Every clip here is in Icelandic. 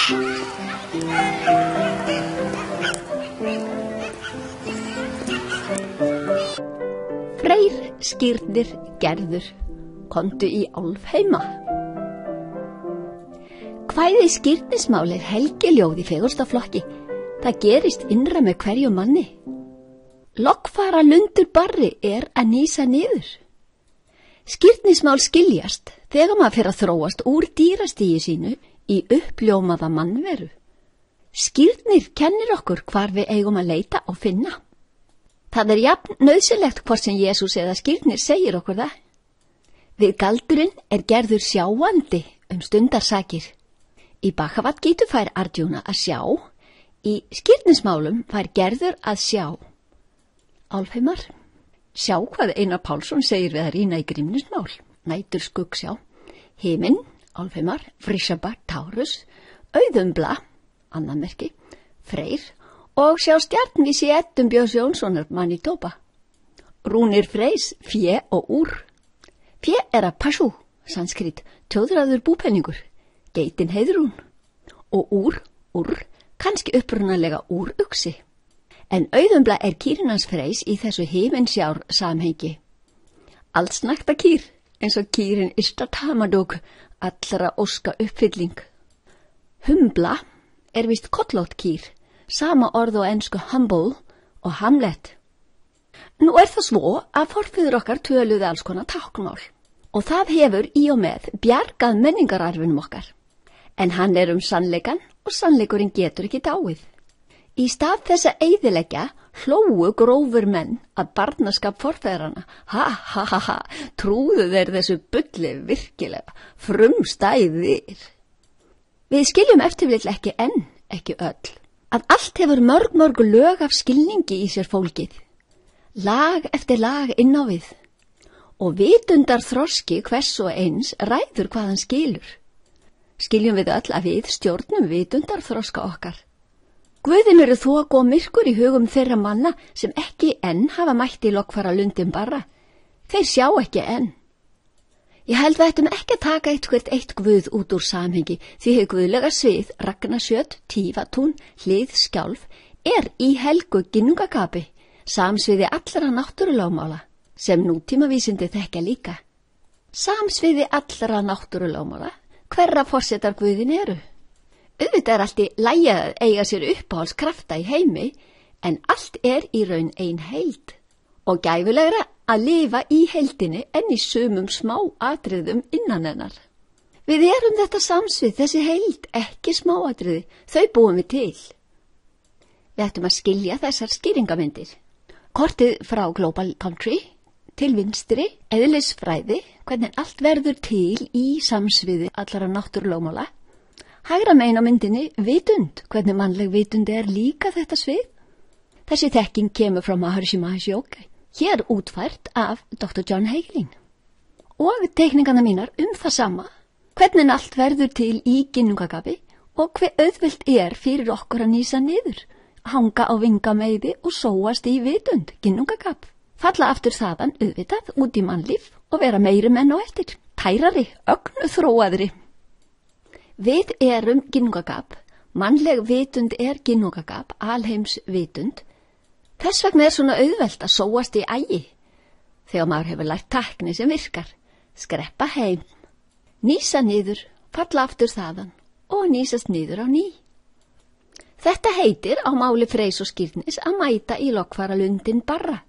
Freyr, Skírnir, Gerður, komdu í Álfheima. Kvæðið Skírnismál er helgiljóð í fegurstaflokki. Það gerist innra með hverju manni. Loggfara lundur barri er að nýsa niður. Skírnismál skiljast þegar maður fer að þróast úr dýrastígi sínu í uppljómaða mannveru. Skírnir kennir okkur hvar við eigum að leita og finna. Það er jafn nauðsynlegt hvort sem Jesús eða Skírnir segir okkur það. Við galdurinn er Gerður sjáandi stundarsakir. Í Bhagavad Gita fær Arjuna að sjá, í Skírnismálum fær Gerður að sjá. Álfheimar, sjá hvað Einar Pálsson segir við að rýna í Grímnismál, nætur skuggsjá, himinn, Álfheimar, Vrishabha, Taurus, Auðumbla, annað merki, Freyr og sjá stjarnvísi Eddum Björns Jónssonar, Manitoba. Rúnir Freys, fjö og úr. Fjö er að passu, sanskrit, tjóðraður búpenningur, geitin heiðrún. Og úr, kannski upprunalega úruxi. En Auðumbla er kýrin hans Freys í þessu himinsjár samhengi. Allsnakta kýr, eins og kýrin Ishtar-Tamadog, allra óska uppfylling. Humbla er víst kollótt kýr, sama orð og ensku humble og Hamlet. Nú er það svo að forfeður okkar töluðu alls konar táknmál og það hefur í og með bjargað menningararfinum okkar. En hann er sannleikan og sannleikurinn getur ekki dáið. Í stað þess að eyðileggja hlógu grófur menn að barnaskap forfeðrana. Ha, trúðu þeir þessu bulli virkilega, frumstæðir. Við skiljum eftirvill ekki enn, ekki öll, að allt hefur mörg lög af skilningi í sér fólkið. Lag eftir lag inn á við. Og vitundar þroski hvers og eins ræður hvað hann skilur. Skiljum við öll að við stjórnum vitundar þroska okkar. Guðin eru þok og myrkur í hugum þeirra manna sem ekki enn hafa mætt í loggfara lundin barra. Þeir sjá ekki enn. Ég held við ættum ekki að taka eitt guð út úr samhengi því hið guðlega svið, Ragnasjöt, Tífatún, Hlið, Skjálf er í helgu ginnungagapi, samsviði allra náttúrulögmála sem nútímavísindi þekkja líka. Samsviði allra náttúrulögmála, hverra forsetar guðin eru. Auðvitað er allt í lagi að eiga sér uppáhaldskrafta í heimi, en allt er í raun ein heild og gæfulegra að lifa í heildinni en í sumum smá atriðum innan hennar. Við erum þetta samsvið, þessi heild, ekki smáatriði, þau búum við til. Við ættum að skilja þessar skýringamyndir. Kortið frá Global Country, til vinstri, eðlisfræði, hvernig allt verður til í samsviði allara náttúrulögmála. Hægra megin á myndinni, vitund, hvernig mannleg vitund er líka þetta svið. Þessi þekking kemur frá Maharishi Mahesh Yogi, hér útfært af Dr. John Hagelin. Og teikningarna mínar það sama, hvernig allt verður til í ginnungagapi og hve auðvelt er fyrir okkur að nýsa niður, hanga á vingameiði og sóast í vitund, ginnungagap. Falla aftur þaðan auðvitað út í mannlíf og vera meiri menn á eftir, tærari, ögnu þróaðri. Við erum ginnungagap, mannleg vitund er ginnungagap, alheims vitund. Þess vegna er svona auðvelt að sóast í ægi, þegar maður hefur lært tækni sem virkar, skreppa heim, nýsa niður, falla aftur þaðan og nýsast niður á ný. Þetta heitir á máli Freys og Skírnis að mæta í loggfara lundin barra,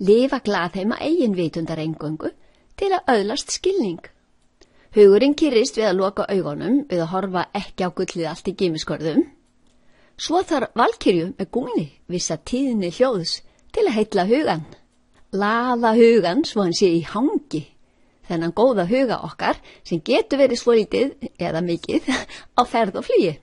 lifa glaðheima eigin vitundar eingöngu til að öðlast skilning. Hugurinn kyrrist við að loka augunum við að horfa ekki á gullið allt í gímiskorðum. Svo þarf valkyrju með gúni vissa tíðni hljóðs til að heilla hugan. Laða hugan svo hann sé í hangi, þennan góða huga okkar sem getur verið svolítið eða mikið á ferð og flugi.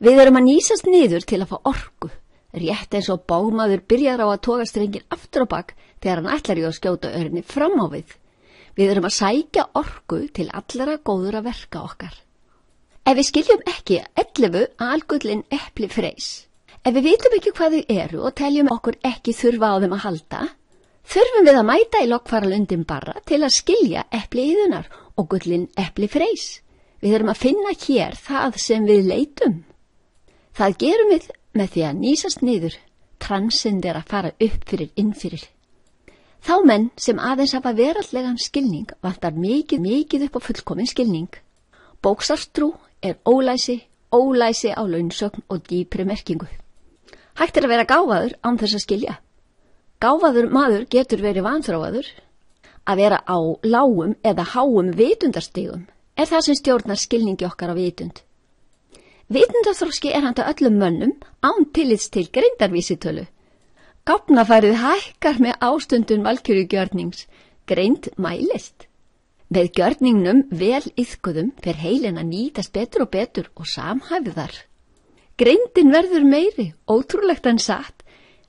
Við erum að nýsast niður til að fá orku, rétt eins og bámaður byrjar á að toga strengin aftur á bak þegar hann ætlar í að skjóta örinni fram á við. Við erum að sækja orku til allra góðra verka okkar. Ef við skiljum ekki 11 algullin epli Freys, ef við vitum ekki hvað þau eru og teljum okkur ekki þurfa á þeim að halda, þurfum við að mæta í loggfara lundin barra til að skilja epli Iðunnar og gullin epli Freys. Við erum að finna hér það sem við leitum. Það gerum við með því að nýsast niður, transcendera að fara upp fyrir innfyrir. Þá menn sem aðeins hafa veraldlegan skilning vantar mikið upp á fullkomin skilning. Bókstafstrú er ólæsi á launsögn og dýpri merkingu. Hægt er að vera gáfaður án þess að skilja. Gáfaður maður getur verið vanþróaður. Að vera á lágum eða háum vitundarstigum er það sem stjórnar skilningi okkar á vitund. Vitundarþroski er handa öllum mönnum án tillits til greindarvísitölu. Gáfnafærið hækkar með ástundun valkyrjugjörnings, greind mælist. Með gjörningnum vel iðkuðum fer heilin að nýtast betur og samhæfðar. Greindin verður meiri, ótrúlegt en satt,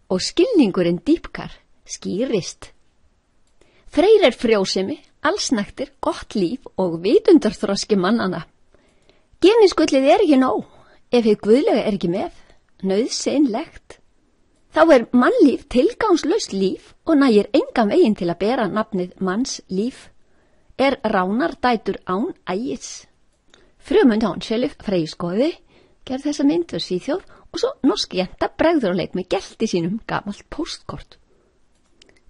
og skilningurinn dýpkar, skýrist. Freyr er frjósemi, allsnægtir, gott líf og vitundarþroski mannana. Genisgullið er ekki nóg, ef hið guðlega er ekki með, nauðsynlegt. Þá er mannlíf tilgangslaust líf og nægir engan veginn til að bera nafnið manns líf. Er ránardætur án ægis. Frumund Hansfjölif Freyskoði gerð þessa mynd fyrir Svíþjóð og svo norsk jenta bregður á leik með gelti sínum gamalt póstkort.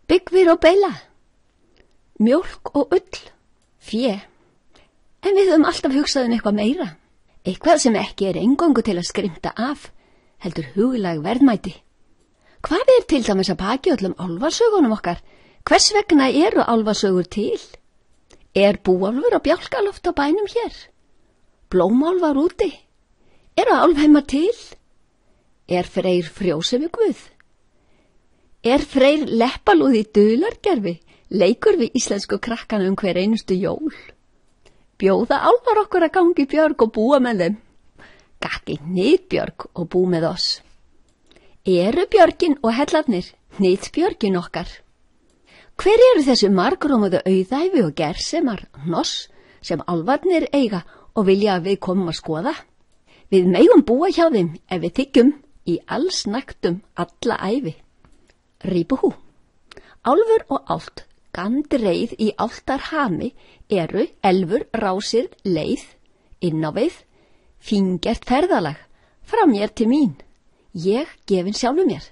Byggvir og beila, mjólk og ull, fjö. En við höfum alltaf hugsað eitthvað meira. Eitthvað sem ekki er eingöngu til að skrimta af, heldur huglæg verðmæti. Hvað er til dæmis að baki öllum álfasögunum okkar? Hvers vegna eru álfasögur til? Er búálfur og bjálkaloft á bænum hér? Blómálfar úti? Eru álfheimar til? Er Freyr frjósemi guð? Er Freyr leppalúð í dulargerfi? Leikur við íslensku krakkana hver einustu jól? Bjóða álfar okkur að gangi björg og búa með þeim? Gakki niðbjörg og bú með oss. Eru björgin og hellarnir niðbjörgin okkar? Hver eru þessi margrómuðu auðæfi og gersemar, hnoss, sem álfarnir eiga og vilja að við komum að skoða? Við megum búa hjá þeim ef við þykjum í allsnægtum alla ævi. Rípuhú. Álfur og ált, gandreið í áltarhami eru elfur, rásir, leið, innávið, fíngert ferðalag, frá mér til mín, ég gefin sjálfu mér.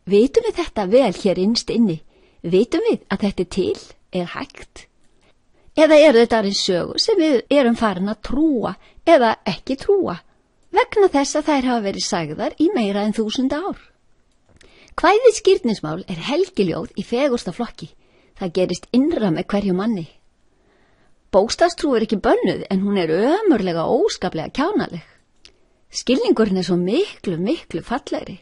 Vitum við þetta vel hér innst inni? Vitum við að þetta til er hægt? Eða eru þetta aðeins sögur sem við erum farin að trúa eða ekki trúa, vegna þess að þær hafa verið sagðar í meira en 1000 ár? Kvæðið skírnismál er helgiljóð í fegursta flokki. Það gerist innra með hverju manni. Bókstafstrú er ekki bönnuð en hún er ömurlega óskaplega kjánaleg. Skilningurinn er svo miklu fallegri.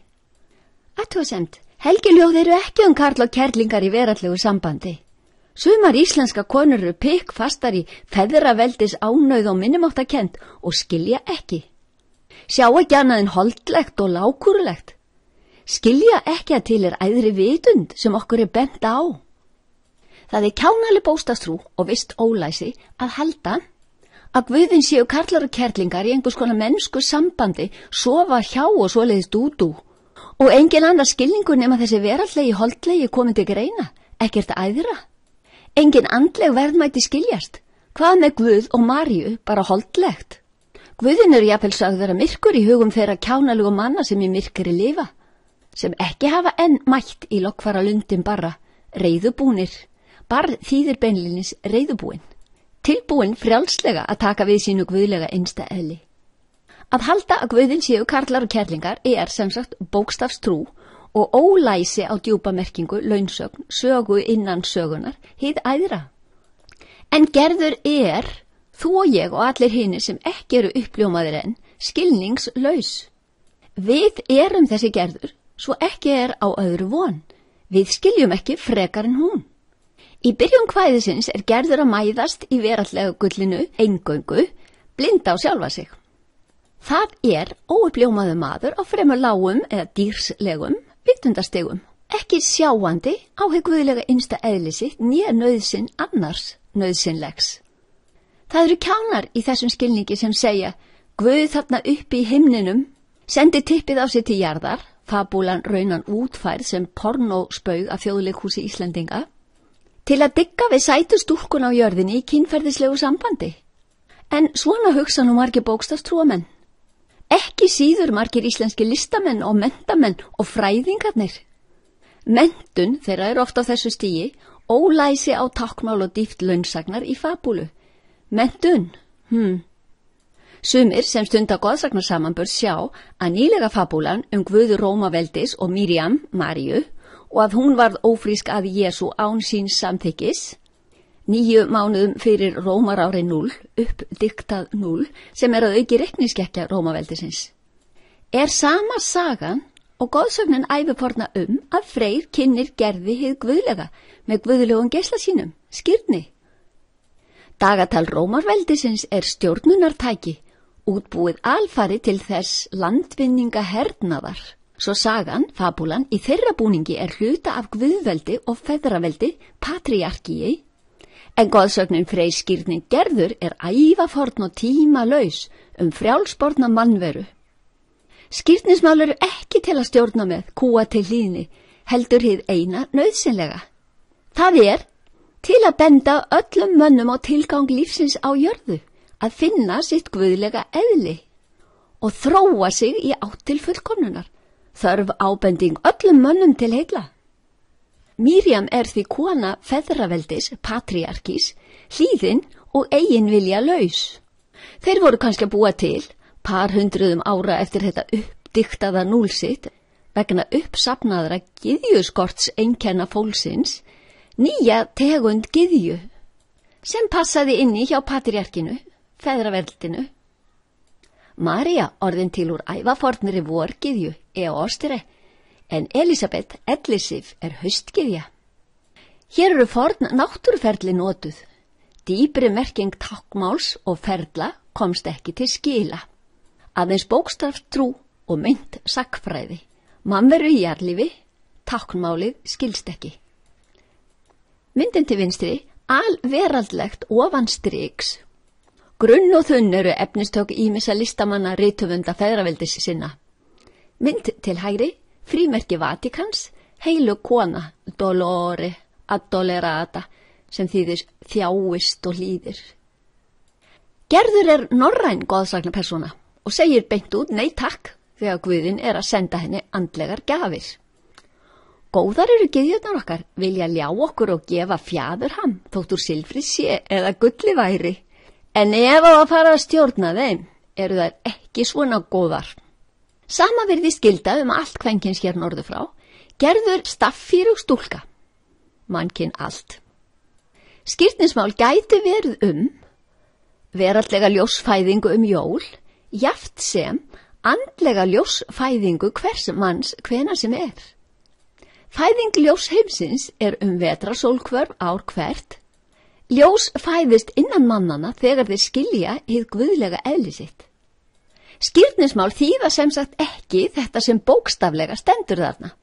Athugasemd, helgiljóð eru ekki karl og kerlingar í veraldlegu sambandi. Sumar íslenska konur eru pikkfastar í feðraveldis ánauð og minnumáttakend og skilja ekki. Sjá ekki annað en holdlegt og lágkúrulegt. Skilja ekki að til er æðri vitund sem okkur er bent á. Það er kjánaleg bókstafstrú og vist ólæsi að halda að guðin séu karlar og kerlingar í einhvers konar mennsku sambandi, sofa hjá og svoleiðist út og engin annar skilningur nema þessi veraldlegi holdlegi komið til greina, ekkert æðra. Engin andleg verðmæti skiljast. Hvað með Guð og Maríu bara holdlegt? Guðin eru jafnvel sagð vera myrkur í hugum þeirra kjánalegu manna sem í myrkri lifa, sem ekki hafa enn mætt í lokkfara lundin barra, reiðubúnir. Barr þýðir beinlinis reiðubúin, tilbúin frjálslega að taka við sínu guðlega innsta eðli. Að halda að guðin séu karlar og kerlingar er sem sagt bókstafstrú og ólæsi á djúpa merkingu, launsögn, sögu innan sögunar, hið æðra. En gerður er, þú og ég og allir hinir sem ekki eru uppljómaðir enn, skilningslaus. Við erum þessi gerður, svo ekki er á öðru von. Við skiljum ekki frekar en hún. Í byrjun kvæðisins er gerður að mæðast í veraldlega gullinu, eingöngu, blinda á sjálfa sig. Það er óuppljómaður maður á fremur lágum eða dýrslegum vitundastigum, ekki sjáandi á hið guðlega innsta eðli sitt né nauðsyn annars nauðsynlegs. Það eru kjánar í þessum skilningi sem segja Guð þarna uppi í himninum sendi tippið á sig til jarðar, fabúlan raunan útfærð sem pornóspaug af þjóðleikhúsi Íslendinga, til að digga við sætu stúlkun á jörðinni í kynferðislegu sambandi. En svona hugsa nú margir bókstafstrúamenn. Ekki síður margir íslenski listamenn og menntamenn og fræðingarnir. Menntun þeirra ofta á þessu stigi, ólæsi á táknmál og dýpt launsagnar í fabúlu. Menntun, Sumir sem stunda goðsagnarsamanburð sjá að nýlega fabúlan Guðu Rómaveldis og Miriam, Maríu, og að hún varð ófrísk að Jesú án síns samþykkis, 9 mánuðum fyrir Rómarári 0, uppdiktað 0, sem að auki reikningskekkja Rómaveldisins. Er sama sagan og goðsögnin æviforna að Freyr kynnir Gerði hið guðlega með guðlegum geisla sínum, skírni. Dagatal Rómarveldisins er stjórnunartæki, útbúið alfari til þess landvinninga hernaðar. Svo sagan, fabúlan, í þeirra búningi er hluta af guðveldi og feðraveldi, patriarkíi, en goðsögnin Freyrs skírnin Gerður er ævaforn og tímalaus frjálsborna mannveru. Skírnismál eru ekki til að stjórna með, kúa til hlýðni, heldur hið eina nauðsynlega. Það er til að benda öllum mönnum á tilgang lífsins á jörðu, að finna sitt guðlega eðli og þróa sig í átt til fullkomnunar, þörf ábending öllum mönnum til heilla. Miriam er því kona feðraveldis, patriarkís, hlýðin og eiginvilja laus. Þeir voru kannski að búa til, par hundruðum ára eftir þetta uppdiktaða núlsitt, vegna uppsafnaðra gyðjuskorts einkenna fólksins, nýja tegund gyðju, sem passaði inni hjá patriarkinu, feðraveldinu. María orðin til úr ævafornri vorgyðju, Eostre, en Elisabeth Ellisif haustgyðja. Hér eru forn náttúruferli notuð. Dýpri merking táknmáls og ferla komst ekki til skila. Aðeins bókstafstrú og meint sagnfræði. Mannveru í jarðlífi, táknmálið skilst ekki. Myndin til vinstri, alveraldlegt ofan striks. Grunn og þunn eru efnistök ýmissa listamanna rithöfunda feðraveldis sinna. Mynd til hægri, frímerki Vatikans, heilu kona, dolore, addolerata, sem þýðir þjáist og hlýðir. Gerður norræn goðsagnapersóna og segir beint út nei takk þegar Guðinn að senda henni andlegar gjafir. Góðar eru gyðjurnar okkar, vilja ljá okkur og gefa fjadurham, þótt úr silfri sé eða gulli væri. En ef að fara að stjórna þeim, eru þær ekki svona góðar. Sama virðist gilda allt kvenkins hér norður frá, Gerður staffírug stúlka, mannkinn allt. Skírnismál gæti verið veraldlega ljósfæðingu jól, jafnt sem andlega ljósfæðingu hvers manns hvenær sem er. Fæðing ljós heimsins er vetrasólhvörf ár hvert. Ljós fæðist innan mannanna þegar þeir skilja hið guðlega eðli sitt. Skírnismál þýða sem sagt ekki þetta sem bókstaflega stendur þarna.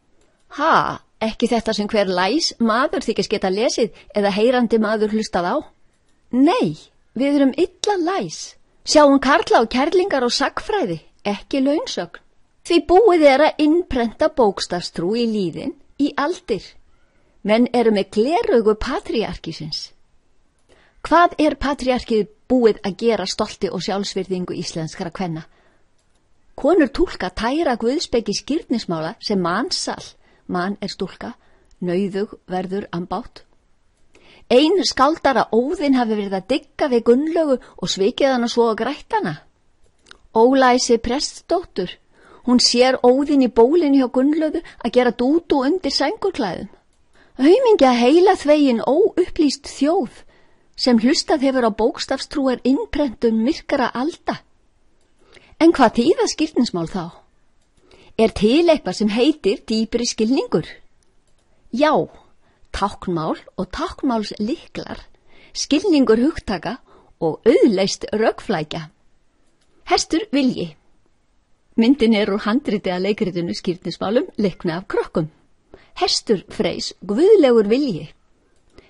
Ekki þetta sem hver læs maður þykist geta lesið eða heyrandi maður hlustað á. Nei, við erum illa læs. Sjáum karla og kærlingar og sagnfræði, ekki launsögn. Því búið að innprenta bókstafstrú í líðin í aldir. Menn eru með gleraugu patriarkísins. Hvað patriarkið búið að gera stolti og sjálfsvirðingu íslenskra kvenna? Konur túlka tæra guðspeki skírnismála sem mansal, mann stúlka, nauðug verður ambátt. Ein skáldara Óðinn hafi verið að dygga við Gunnlaugu og svikið hana svo að grætt hana. Ólæsi prestsdóttur, hún sér Óðinn í bólinu hjá Gunnlaugu að gera dúdú undir sængurklæðum. Aumingja heila þvegin óupplýst þjóð, sem hlustað hefur á bókstafstrúar innprentun myrkara alda. En hvað þýða skírnismál þá? Til eitthvað sem heitir dýpri skilningur? Já, táknmál og táknmálslyklar, skilningur hugtaka og auðleist rökflækja. Hestur vilji. Myndin úr handriti að leikritinu skírnismálum leikna af krökkum. Hestur Freys, guðlegur vilji.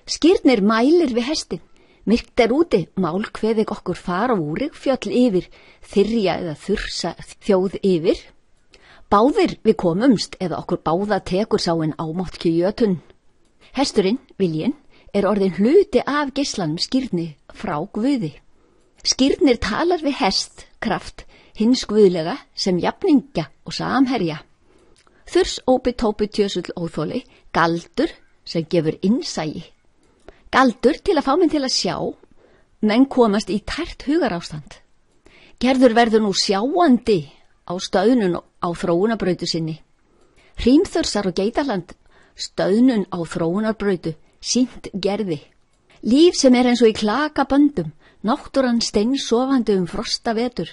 Skírnir mælir við hestin. Myrkt úti, mál kveðið okkur fara úrig, fjöll yfir, þyrja eða þursa þjóð yfir. Báðir við komumst eða okkur báða tekur sáinn ámáttki jötun. Hesturinn, viljinn, orðin hluti af geislanum skírni frá Guði. Skírnir talar við hest, kraft, hins guðlega sem jafningja og samherja. Þurs ópi tópi tjösull óþóli, galdur sem gefur innsæi. Galdur til að fá menn til að sjá, menn komast í tært hugarástand. Gerður verður nú sjáandi á stöðnun á þróunarbrautu sinni. Hrímþursar og Geitaland, stöðnun á þróunarbrautu, sýnt gerði. Líf sem eins og í klakaböndum, náttúran steinsofandi frosta vetur.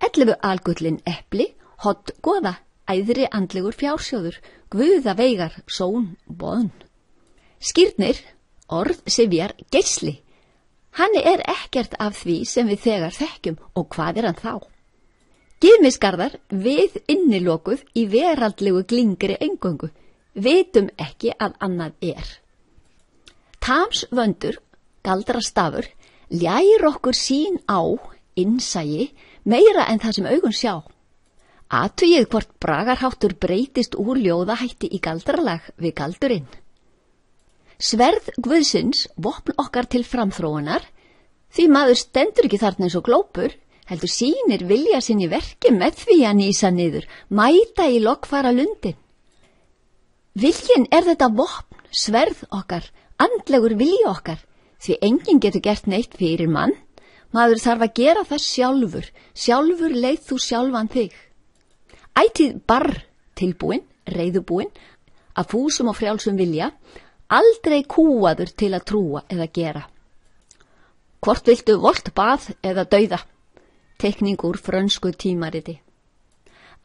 11 algullin epli, hott goða, æðri andlegur fjársjóður, guða veigar, són, boðn. Skírnir, orð sifjar, geisli. Hann ekkert af því sem við þegar þekkjum og hvað hann þá? Gyðmisgarðar við innilokuð í veraldlegu glingri eingöngu, vitum ekki að annað Tams vöndur, galdrastafur, ljær okkur sín á, innsæi, meira en það sem augun sjá. Athugið hvort bragarháttur breytist úr ljóðahætti í galdralag við galdurinn. Sverð Guðsins, vopn okkar til framþróunar, því maður stendur ekki þarna eins og glópur, heldur sýnir vilja sinn í verki með því að nísa niður, mæta í lokkfara lundin. Viljinn þetta vopn, sverð okkar, andlegur vilji okkar, því enginn getur gert neitt fyrir mann, maður þarf að gera það sjálfur leið þú sjálfan þig. Ætíð barr tilbúin, reiðubúin, að fúsum og frjálsum vilja, aldrei kúaður til að trúa eða gera. Hvort viltu volt bað eða dauða? Teikning úr frönsku tímariti.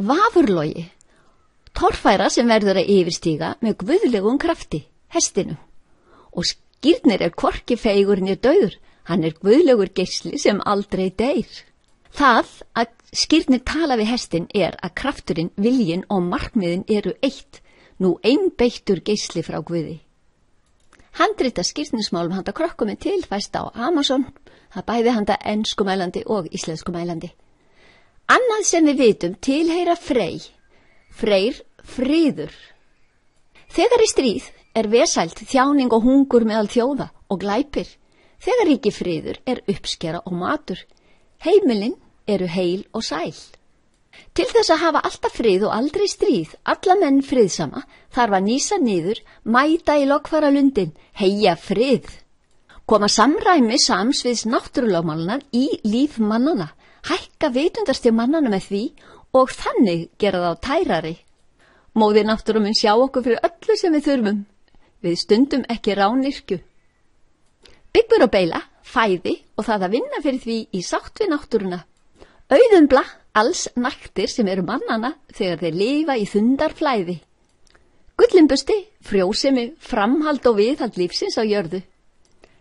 Vafurlogi, torfæra sem verður að yfirstíga með guðlegum krafti, hestinu. Og Skírnir hvorki feigur né dauður, hann guðlegur geisli sem aldrei deyr. Það að Skírnir tala við hestin að krafturinn, viljinn og markmiðin eru eitt, nú einbeittur geisli frá Guði. Handrita Skírnismálum handa krökkum tilfæst á Amazon, það bæði handa enskumælandi og íslenskumælandi. Annað sem við vitum tilheyra Freyr, friður. Þegar í stríð vesælt, þjáning og hungur meðal þjóða og glæpir. Þegar ríki friður uppskera og matur. Heimilin eru heil og sæl. Til þess að hafa alltaf frið og aldrei stríð, alla menn friðsama, þarf að nísa niður, mæta í lokkfara lundin, heyja frið. Koma samræmi samsviðs náttúrulögmálana í líf mannana, hækka vitundastig mannana með því og þannig gera þá tærari. Móðir náttúra mun sjá okkur fyrir öllu sem við þurfum. Við stundum ekki rányrkju. Byggur og beila, fæði og það að vinna fyrir því í sátt við náttúruna. Auðumbla alls naktir sem eru mannana þegar þeir lifa í þundarflæði. Gullimbusti, frjósemi, framhald og viðhald lífsins á jörðu.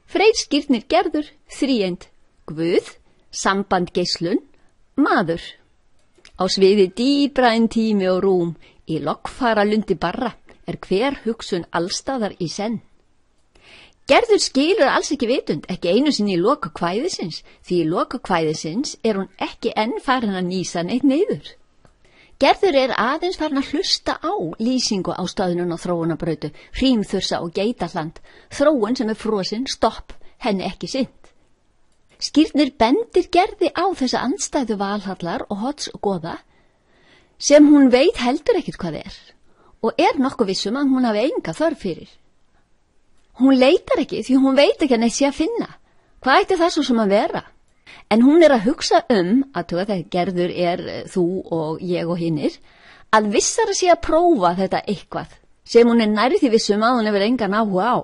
Freyr Skírnir Gerður, þríeind, Guð, samband geislun, maður. Á sviði dýbra en tími og rúm, í lokkfara lundi barra, hver hugsun allstaðar í senn. Gerður skilur alls ekki vitund, ekki einu sinni í loka kvæðisins, því í loka kvæðisins hún ekki enn farin að nísa neitt niður. Gerður aðeins farin að hlusta á lýsingu á stöðnun og þróunarbrautu, Hrímþursa og Geitaland, þróun sem frosin, stopp, henni ekki sinnt. Skírnir bendir Gerði á þessa andstæðu Valhallar og Odds goða, sem hún veit heldur ekkert hvað og nokkuð vissum að hún hafi enga þörf fyrir. Hún leitar ekki því hún veit ekki að neitt sé að finna. Hvað ætti það svo sem að vera? En hún að hugsa að þegar Gerður þú og ég og hinnir, að vissara sé að prófa þetta eitthvað, sem hún nærri því vissum að hún hefur engan áhuga á.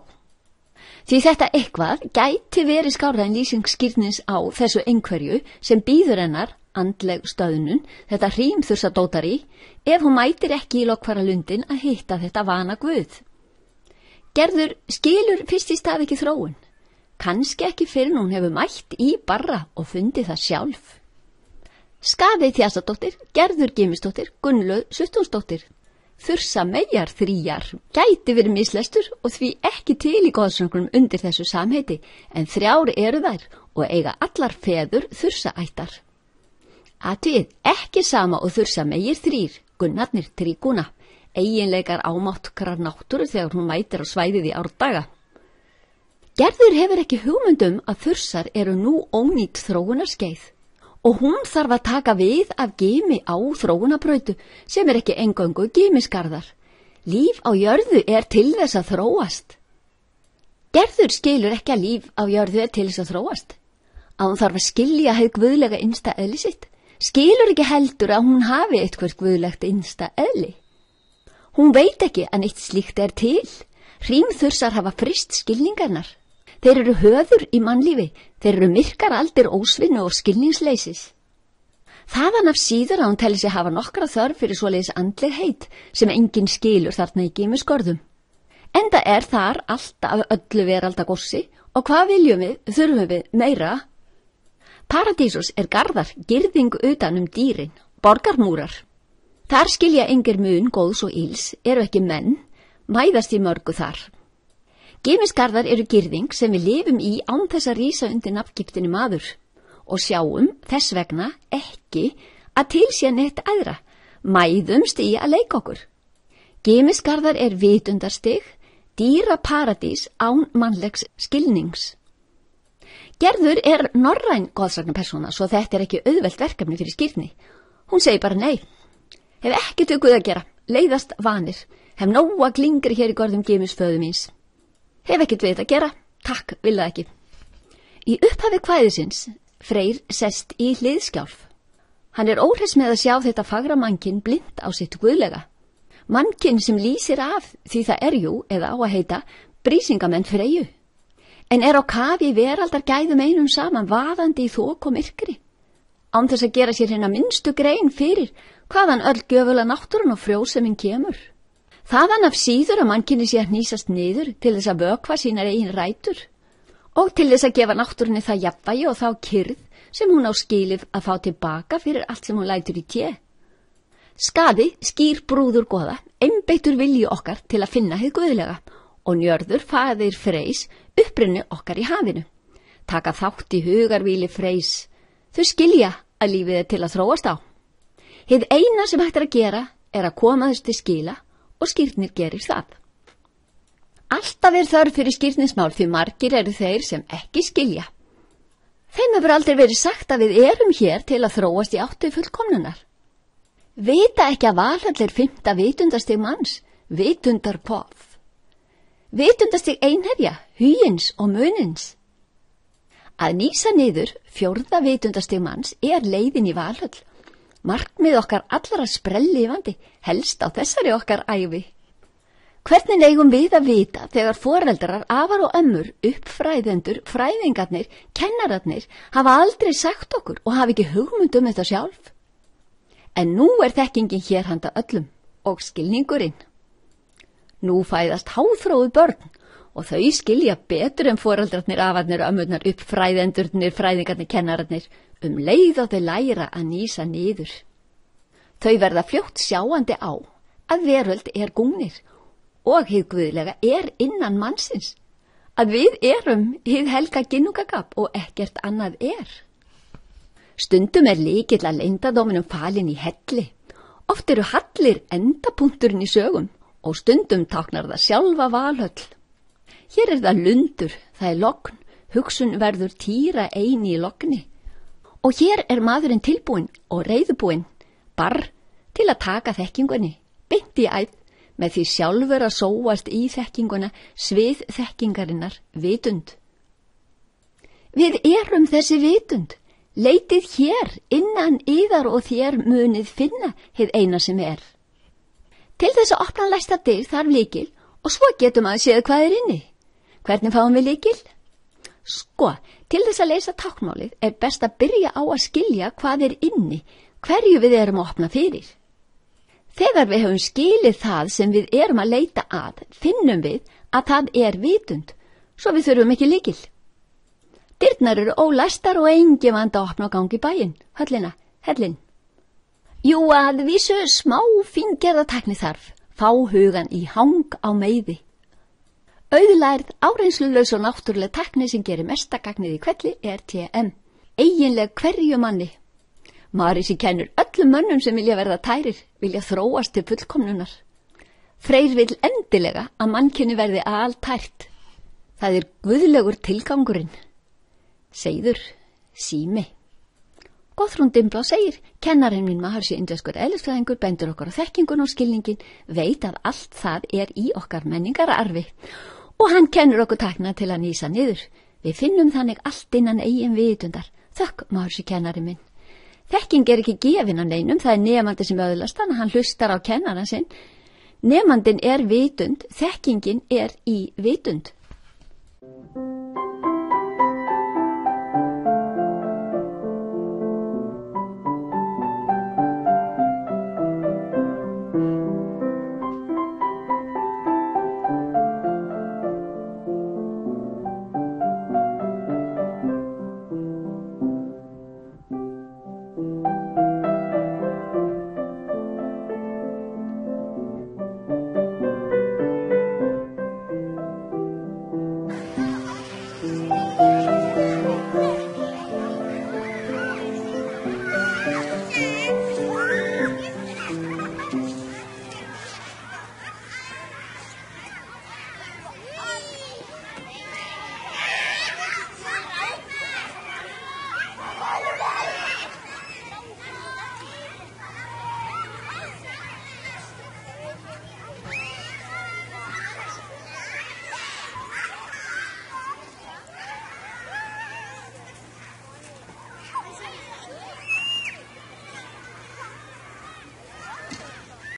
Því þetta eitthvað gæti verið skárra en lýsing Skírnins á þessu einhverju sem býður hennar, andleg stöðnun, þetta Hrímþursadótari, ef hún mætir ekki í lokkfara lundin að hitta þetta vana Guð. Gerður skilur fyrst í stað ekki þróun, kannski ekki fyrr hún hefur mætt í barra og fundið það sjálf. Skaði Þjassadóttir, Gerður Gímisdóttir, Gunnlöð Suttónsdóttir, Þursa Meyjar þríjar, gæti verið mislestur og því ekki til í goðsögnum undir þessu samheiti, en 3 eru þær og eiga allar feður Þursaættar. Athugið ekki sama og Þursa Meyjar 3, Gunnarnir Tríguna, eiginleikar ámáttkrar náttúru þegar hún mætir á svæðið í árdaga. Gerður hefur ekki hugmyndum að þursar eru nú ónýtt þróunarskeið og hún þarf að taka við af gimi á þróunabrautu sem er ekki eingöngu gimisgarðar. Líf á jörðu er til þess að þróast. Gerður skilur ekki að líf á jörðu er til þess að þróast. Að hún þarf að skilja hið guðlega innsta eðli sitt. Skilur ekki heldur að hún hafi eitthvað guðlegt innsta eðli. Hún veit ekki að neitt slíkt er til. Hrímþursar hafa frist skilningarnar. Þeir eru höður í mannlífi. Þeir eru myrkar aldir ósvinnu og skilningsleysis. Þaðan af síður að hún telli sig hafa nokkra þörf fyrir svoleiðis andleg heit sem enginn skilur þarna í gimisgörðum. Enda er þar allt af öllu veraldagossi og hvað viljum við, þurfum við meira? Paradísus er garðar, girðing utan dýrin, borgarmúrar. Þar skilja engir mun góðs og ills, eru ekki menn, mæðast í mörgu þar. Gimisgarðar eru girðing sem við lifum í án þess að rísa undir nafngiftinni maður og sjáum þess vegna ekki að til sé neitt æðra, mæðumst í að leika okkur. Gimisgarðar er vitundarstig, dýra paradís án mannlegs skilnings. Gerður er norræn goðsagnapersóna, svo þetta er ekki auðvelt verkefni fyrir skírni. Hún segir bara nei. Hef ekkert við Guð að gera, leiðast vanir, hef nóga glingri hér í gorðum gimisföðu míns. Hef ekkert við þetta að gera, takk, vil það ekki. Í upphafi kvæðisins, Freyr sest í hliðskjálf. Hann er óhress með að sjá þetta fagra mannkinn blind á sitt guðlega. Mannkinn sem lýsir af því það er jú, eða á að heita, brísingamenn Freyju. En er á kafi veraldar gæðum einum saman vaðandi í þok og myrkri. Án þess að gera sér hérna minnstu grein fyrir hvaðan öll gjöfula náttúran og frjóseminn kemur. Þaðan af síður að mannkinni sé að hnýsast niður til þess að vökva sínar eigin rætur og til þess að gefa náttúrunni það jafnvægi og þá kyrrð sem hún á skilið að fá tilbaka fyrir allt sem hún lætur í té. Skaði skýr brúður goða, einbeittur vilji okkar til að finna hið guðlega og Njörður faðir Freys upprunni okkar í hafinu. Taka þátt í hugarvíli Freys. Þau skilja að lífið er til að þróast á. Hið eina sem hægt er að gera er að koma þess til skila og skírnir gerir það. Alltaf er þörf fyrir skírnismál því margir eru þeir sem ekki skilja. Þeim hefur aldrei verið sagt að við erum hér til að þróast í áttu fullkomnunar. Vita ekki að Valhöll er 5. vitundastig manns, vitundarpoð. Vitundastig einherja, hugins og munins. Að nýsa niður 4. vitundastig manns er leiðin í Valhöll. Markmið okkar allra sprelllifandi, helst á þessari okkar ævi. Hvernig eigum við að vita þegar foreldrar, afar og ömmur, uppfræðendur, fræðingarnir, kennararnir hafa aldrei sagt okkur og hafa ekki hugmynd þetta sjálf? En nú er þekkingin hér handa öllum og skilningurinn. Nú fæðast háþróuð börn og þau skilja betur en foreldrarnir, afarnir, ömmurnar, uppfræðendurnir, fræðingarnir, kennararnir, leið og þau læra að nýsa niður. Þau verða fljótt sjáandi á að veröld er gúnir og hið guðlega er innan mannsins, að við erum hið helga ginnungagap og ekkert annað er. Stundum er lykill að leyndardóminum falinn í helli, oft eru hallir endapunkturinn í sögum og stundum táknar það sjálfa Valhöll. Hér er það lundur, það er logn, hugsun verður týra eini í logni og hér er maðurinn tilbúinn og reiðubúinn, barr til að taka þekkingunni, beint í æð, með því sjálfur að sóast í þekkinguna, svið þekkingarinnar, vitund. Við erum þessi vitund, leitið hér innan yðar og þér munið finna hið eina sem er. Til þess að opna læsta dyr þarf lykil og svo getum að séð hvað er inni. Hvernig fáum við lykil? Sko, til þess að leysa táknmálið er best að byrja á að skilja hvað er inni, hverju við erum að opna fyrir. Þegar við höfum skilið það sem við erum að leita að, finnum við að það er vitund, svo við þurfum ekki lykil. Dyrnar eru ólæstar og engi vanda að opna og gangi bæinn, höllina, hellin. Jú, að vísu smá fíngerða tækni þarf, fá hugan í hang á meiði. Auðlærð, áreynslulaus og náttúruleg tækni sem gerir mesta gagnið í kvelli er TM, eiginleg hverju manni. Marisi kennur öllum mönnum sem vilja verða tærir, vilja þróast til fullkomnunar. Freyr vill endilega að mannkynni verði altært. Það guðlegur tilgangurinn. Seiður, sími. Góðrún Dimmblá segir, kennarinn minn Maharshi indverskur eðlisfræðingur bendur okkur á þekkingun og skilningin, veit að allt það í okkar menningararfi og hann kennur okkur tækna til að nýsa niður. Við finnum þannig allt innan eigin vitundar. Þökk, Maharshi kennarinn minn. Þekking ekki gefin af neinum, það nemandi sem öðlast hann, hann hlustar á kennaran sinn. Nemandin vitund, þekkingin í vitund.